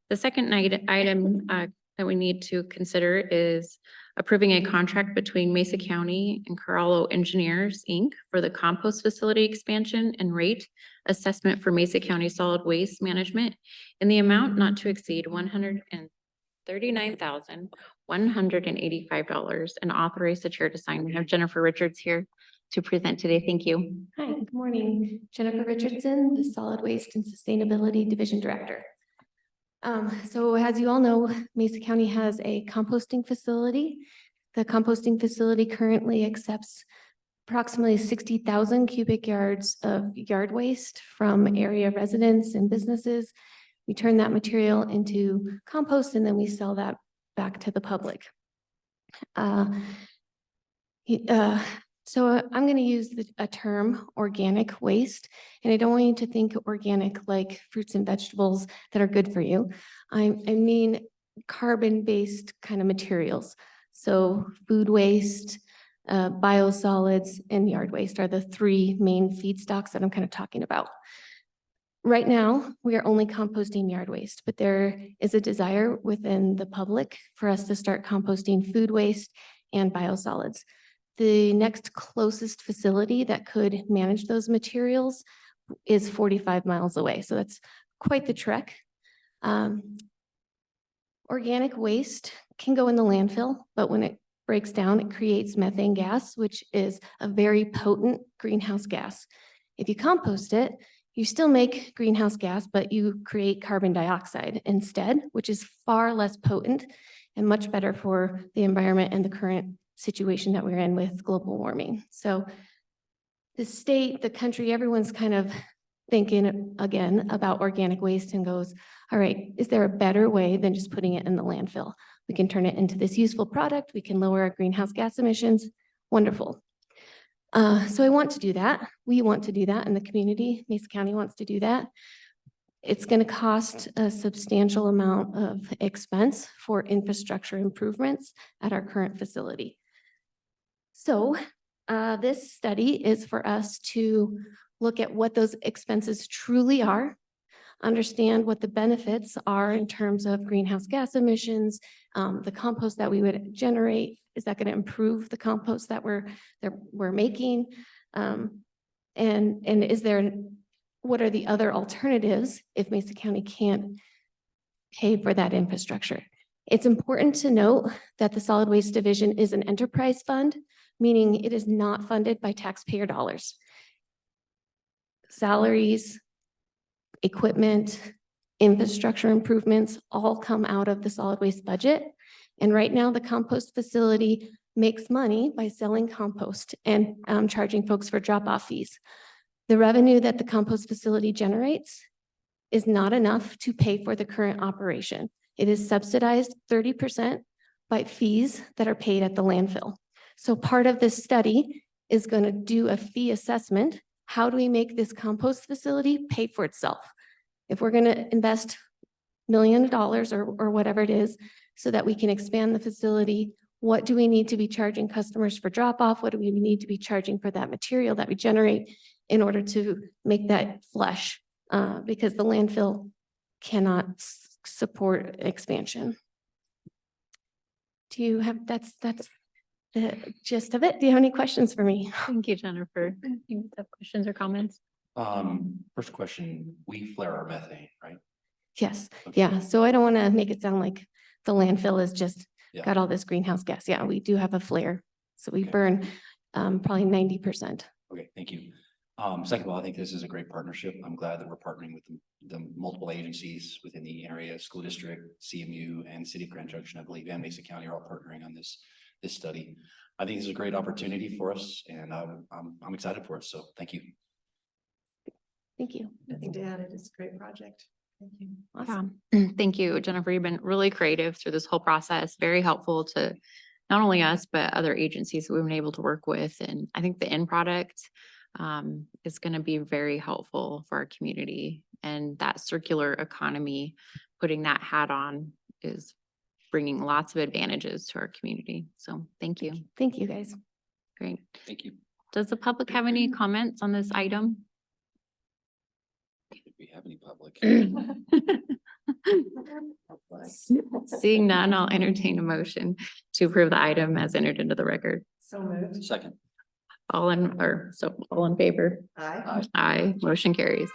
The second item that we need to consider is approving a contract between Mesa County and Carollo Engineers, Inc. for the compost facility expansion and rate assessment for Mesa County solid waste management in the amount not to exceed $139,185 and authorize the chair to sign. We have Jennifer Richards here to present today. Thank you. Hi, good morning. Jennifer Richardson, the Solid Waste and Sustainability Division Director. So as you all know, Mesa County has a composting facility. The composting facility currently accepts approximately 60,000 cubic yards of yard waste from area residents and businesses. We turn that material into compost and then we sell that back to the public. So I'm going to use a term organic waste, and I don't want you to think organic like fruits and vegetables that are good for you. I mean carbon-based kind of materials. So food waste, biosolids, and yard waste are the three main feedstocks that I'm kind of talking about. Right now, we are only composting yard waste, but there is a desire within the public for us to start composting food waste and biosolids. The next closest facility that could manage those materials is 45 miles away. So that's quite the trek. Organic waste can go in the landfill, but when it breaks down, it creates methane gas, which is a very potent greenhouse gas. If you compost it, you still make greenhouse gas, but you create carbon dioxide instead, which is far less potent and much better for the environment and the current situation that we're in with global warming. So the state, the country, everyone's kind of thinking again about organic waste and goes, all right, is there a better way than just putting it in the landfill? We can turn it into this useful product. We can lower our greenhouse gas emissions. Wonderful. So I want to do that. We want to do that, and the community, Mesa County wants to do that. It's going to cost a substantial amount of expense for infrastructure improvements at our current facility. So this study is for us to look at what those expenses truly are, understand what the benefits are in terms of greenhouse gas emissions, the compost that we would generate. Is that going to improve the compost that we're making? And is there, what are the other alternatives if Mesa County can't pay for that infrastructure? It's important to note that the Solid Waste Division is an enterprise fund, meaning it is not funded by taxpayer dollars. Salaries, equipment, infrastructure improvements all come out of the solid waste budget. And right now the compost facility makes money by selling compost and charging folks for drop-off fees. The revenue that the compost facility generates is not enough to pay for the current operation. It is subsidized 30% by fees that are paid at the landfill. So part of this study is going to do a fee assessment. How do we make this compost facility pay for itself? If we're going to invest $1 million or whatever it is so that we can expand the facility, what do we need to be charging customers for drop-off? What do we need to be charging for that material that we generate in order to make that flush? Because the landfill cannot support expansion. Do you have, that's the gist of it. Do you have any questions for me? Thank you, Jennifer. Do you have questions or comments? First question, we flare our methane, right? Yes. Okay. Yeah. So I don't want to make it sound like the landfill is just Yeah. got all this greenhouse gas. Yeah, we do have a flare. So we Okay. burn probably 90%. Okay, thank you. Second of all, I think this is a great partnership. I'm glad that we're partnering with the multiple agencies within the area, school district, CMU, and City of Grand Junction, I believe, and Mesa County are all partnering on this study. I think this is a great opportunity for us, and I'm excited for it. So thank you. Thank you. Nothing to add. It is a great project. Thank you. Awesome. Yeah. Thank you, Jennifer. You've been really creative through this whole process, very helpful to not only us, but other agencies that we've been able to work with. And I think the end product is going to be very helpful for our community, and that circular economy, putting that hat on, is bringing lots of advantages to our community. So thank you. Thank you, guys. Great. Thank you. Does the public have any comments on this item? If we have any public. Seeing none, I'll entertain a motion to approve the item as entered into the record. So moved. Second. All in favor? Aye. Aye, motion carries.